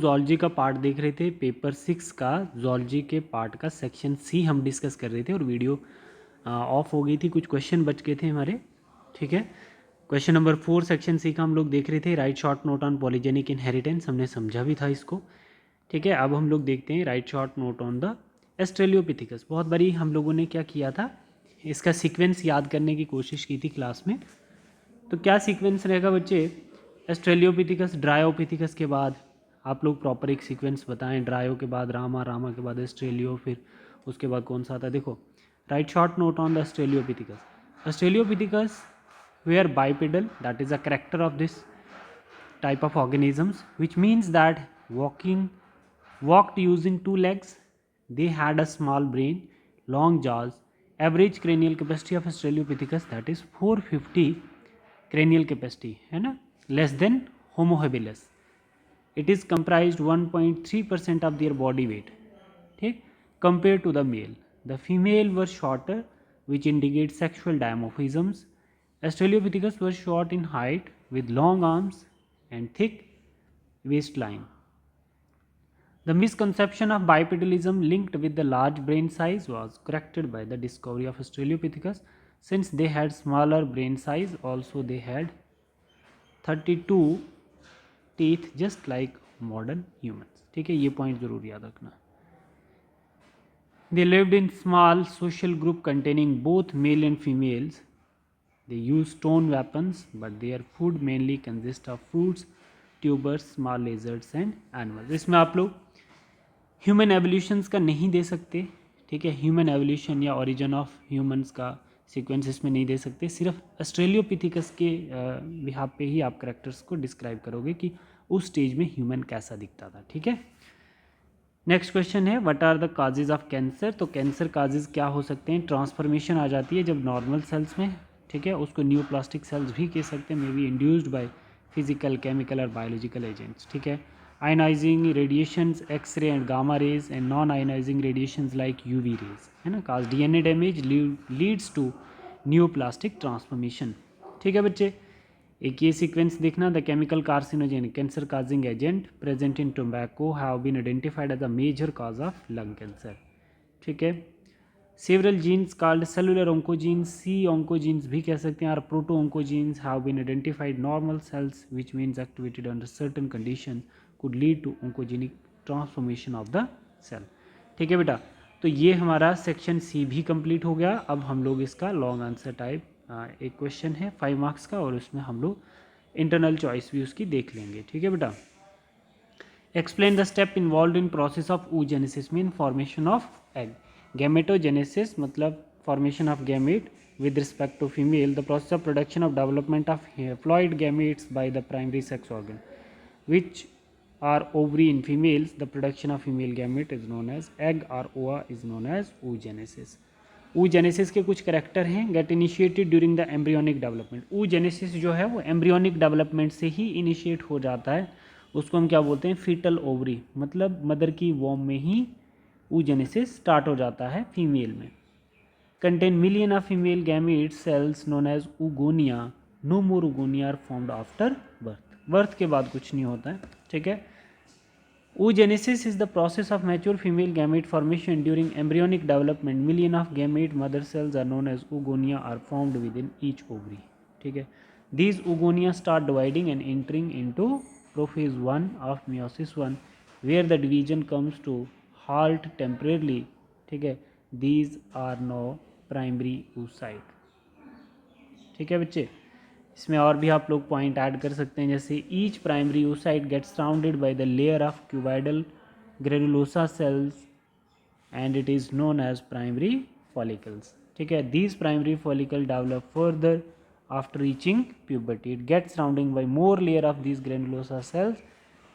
Zoology का part देख रहे थे, पेपर 6 का जूलॉजी के पार्ट का सेक्शन सी हम डिस्कस कर रहे थे और वीडियो ऑफ हो गई थी, कुछ क्वेश्चन बच गए थे हमारे। ठीक है, क्वेश्चन नंबर 4 सेक्शन सी का हम लोग देख रहे थे, right short note on polygenic inheritance, हमने समझा भी था इसको। ठीक है, अब हम लोग देखते हैं write short note on the Australopithecus. बहुत बारी हम लोगों ने क्या किया था, इसका सीक्वेंस याद करने की कोशिश की थी क्लास में। तो क्या सीक्वेंस रहेगा बच्चे, एस्ट्रेलियोपिथिकस, ड्रायोपिथिकस के बाद आप लोग प्रॉपर एक सीक्वेंस बताएं, ड्रायो के बाद रामा, रामा के बाद एस्ट्रेलियो, फिर उसके बाद कौन सा आता है। देखो, write short note on the Australopithecus. Australopithecus were bipedal, that is a character of this type of organisms, which means that walked using two legs. They had a small brain, long jaws. Average cranial capacity of Australopithecus, that is 450 cranial capacity, है ना, less than Homo habilis. It is comprised 1.3% of their body weight, ठीक, compared to the male. The female were shorter, which indicates sexual dimorphisms. Australopithecus was short in height with long arms and thick waistline. The misconception of bipedalism linked with the large brain size was corrected by the discovery of Australopithecus. Since they had smaller brain size, also they had 32 teeth just like modern humans. ठीक है, ये point जरूर याद रखना। They lived in small social group containing both male and females. They use stone weapons, but their food mainly consists of fruits, tubers, small lizards and animals. इसमें आप लोग human evolutions का नहीं दे सकते, ठीक है, ह्यूमन एवोल्यूशन या origin of humans का सीक्वेंस इसमें नहीं दे सकते, सिर्फ ऑस्ट्रेलियोपिथिकस के बिहाफ पे ही आप करेक्टर्स को डिस्क्राइब करोगे कि उस स्टेज में ह्यूमन कैसा दिखता था। ठीक है, नेक्स्ट क्वेश्चन है, what are the causes of cancer. तो कैंसर काजेज क्या हो सकते हैं, ट्रांसफॉर्मेशन आ जाती है जब नॉर्मल सेल्स में, ठीक है, उसको न्यूप्लास्टिक सेल्स भी कह सकते हैं, may be induced by physical, chemical और बायोलॉजिकल एजेंट्स। ठीक है, ionising radiations, x-ray and gamma rays and non ionising radiations like UV rays, है ना, cause DNA damage leads to neoplastic transformation. ठीक है बच्चे, एक ये सीक्वेंस देखना, the chemical carcinogen cancer causing agent present in tobacco have been identified as a major cause of lung cancer. ठीक है, several genes called cellular oncogenes, सी oncogenes भी कह सकते हैं, और proto oncogenes have been identified normal cells which means activated under certain condition could lead to oncogenic transformation of the cell. ठीक है बेटा, तो ये हमारा सेक्शन सी भी कंप्लीट हो गया। अब हम लोग इसका लॉन्ग आंसर टाइप एक क्वेश्चन है 5 मार्क्स का, और उसमें हम लोग इंटरनल चॉइस भी उसकी देख लेंगे। ठीक है बेटा, explain the step involve in process of oogenesis mean formation of egg. Gametogenesis मतलब formation of gamete with respect to female, the process of production of development of haploid gametes by the primary sex organ which are ovary in females. The production of female gamete is known as egg or ova is known as oogenesis. oogenesis के कुछ character हैं, get initiated during the embryonic development. oogenesis जो है वो embryonic development से ही initiate हो जाता है, उसको हम क्या बोलते हैं, फीटल ओवरी, मतलब मदर की वॉम में ही oogenesis स्टार्ट हो जाता है फीमेल में। contain million of female gamete cells known as oogonia. No more oogonia are formed after birth. birth के बाद कुछ नहीं होता है। ठीक है, oogenesis is the process of mature female gamete formation during embryonic development. Million of gamete mother cells are known as oogonia are formed within each ovary. ठीक है, these oogonia start dividing and entering into prophase 1 of meiosis 1 where the division comes to halt temporarily. ठीक है, these are now primary oocyte। ठीक है बच्चे, इसमें और भी आप लोग पॉइंट ऐड कर सकते हैं, जैसे each primary oocyte gets surrounded by the layer of cuboidal granulosa cells and it is known as primary follicles. ठीक है, these primary follicle develop further after reaching puberty. It gets surrounding by more layer of these granulosa cells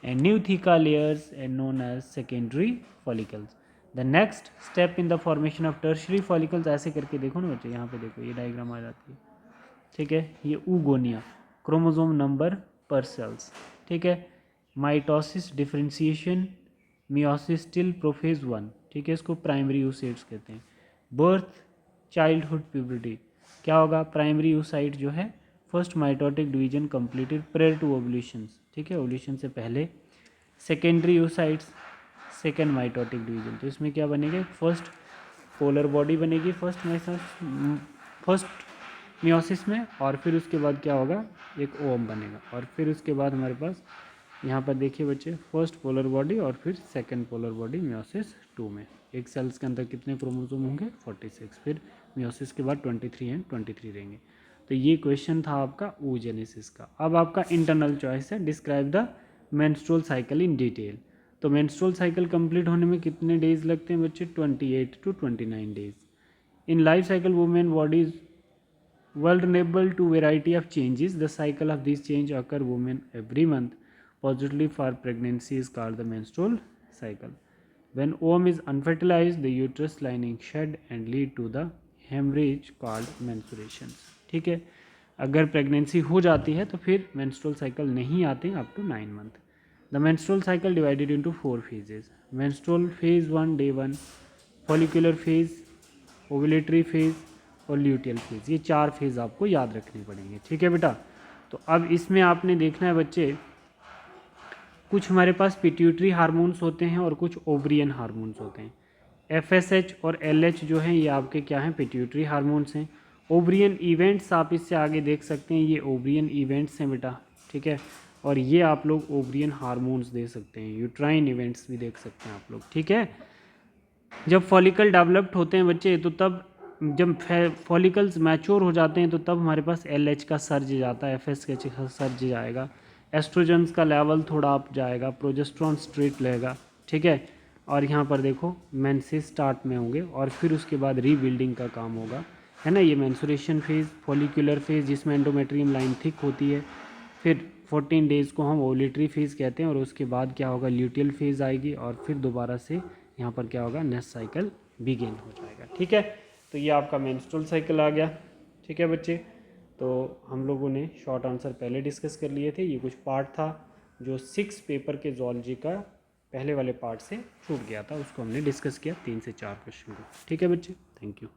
and new theca layers and known as secondary follicles. The next step in the formation of tertiary follicles, ऐसे करके देखो ना बच्चे, यहाँ पे देखो ये diagram आ जाती है। ठीक है, ये oogonia, क्रोमोसोम नंबर पर सेल्स। ठीक है, mitosis, differentiation, meiosis till prophase 1। ठीक है, इसको प्राइमरी oocytes कहते हैं। बर्थ, चाइल्डहुड, प्यूबर्टी, क्या होगा, प्राइमरी oocyte जो है first mitotic division completed prior to ovulations. ठीक है, ओवुलेशन से पहले secondary oocytes, second mitotic division. तो इसमें क्या बनेगा, फर्स्ट पोलर बॉडी बनेगी फर्स्ट मियोसिस में, और फिर उसके बाद क्या होगा, एक ओम बनेगा, और फिर उसके बाद हमारे पास यहाँ पर देखिए बच्चे, फर्स्ट पोलर बॉडी और फिर सेकंड पोलर बॉडी मियोसिस 2 में। एक सेल्स के अंदर कितने क्रोमोसोम होंगे, 46, फिर मियोसिस के बाद 23 एंड 23 रहेंगे। तो ये क्वेश्चन था आपका oogenesis का। अब आपका इंटरनल चॉइस है, describe the menstrual cycle in detail. तो मेंस्ट्रुअल साइकिल कंप्लीट होने में कितने डेज लगते हैं बच्चे, 28 to 29 days. In life cycle women bodies vulnerable to variety of changes. The cycle of these change occur women every month. Positively for pregnancy is called the menstrual cycle. When ovum is unfertilized, the uterus lining shed and lead to the hemorrhage called menstruations. ठीक है, अगर pregnancy हो जाती है तो फिर menstrual cycle नहीं आते up to 9 month. The menstrual cycle divided into 4 phases. Menstrual phase 1 day 1, follicular phase, ovulatory phase और ल्यूटियल फेज़। ये 4 फेज़ आपको याद रखने पड़ेंगे, ठीक है बेटा। तो अब इसमें आपने देखना है बच्चे, कुछ हमारे पास पिट्यूटरी हार्मोन्स होते हैं और कुछ ओवरियन हार्मोन्स होते हैं। FSH और LH जो हैं ये आपके क्या हैं, पिट्यूटरी हार्मोन्स हैं। ओवरियन इवेंट्स आप इससे आगे देख सकते हैं, ये ओवरियन इवेंट्स हैं बेटा, ठीक है। और ये आप लोग ओवरियन हार्मोन्स दे सकते हैं, यूट्राइन इवेंट्स भी देख सकते हैं आप लोग, ठीक है। जब फॉलिकल डेवलप्ड होते हैं बच्चे, तो तब जब फॉलिकल्स मैच्योर हो जाते हैं तो तब हमारे पास LH का सर्ज जाता है, FSH का सर्ज जाएगा, एस्ट्रोजन्स का लेवल थोड़ा अप जाएगा, प्रोजेस्ट्रॉन स्ट्रेट रहेगा, ठीक है। और यहाँ पर देखो मेंसेस स्टार्ट में होंगे और फिर उसके बाद रीबिल्डिंग का काम होगा, है ना। ये मेंस्ट्रुएशन फेज़, फॉलिकुलर फेज़ जिसमें एंडोमेट्रियम लाइन थिक होती है, फिर 14 डेज़ को हम ओवुलेटरी फेज़ कहते हैं, और उसके बाद क्या होगा, ल्यूटियल फेज़ आएगी, और फिर दोबारा से यहाँ पर क्या होगा, नेक्स्ट साइकिल बिगिन हो जाएगा, ठीक है। तो ये आपका मेंस्ट्रुअल साइकिल आ गया, ठीक है बच्चे। तो हम लोगों ने शॉर्ट आंसर पहले डिस्कस कर लिए थे, ये कुछ पार्ट था जो 6 पेपर के ज़ूलॉजी का पहले वाले पार्ट से छूट गया था, उसको हमने डिस्कस किया 3 से 4 क्वेश्चन को, ठीक है बच्चे। Thank you.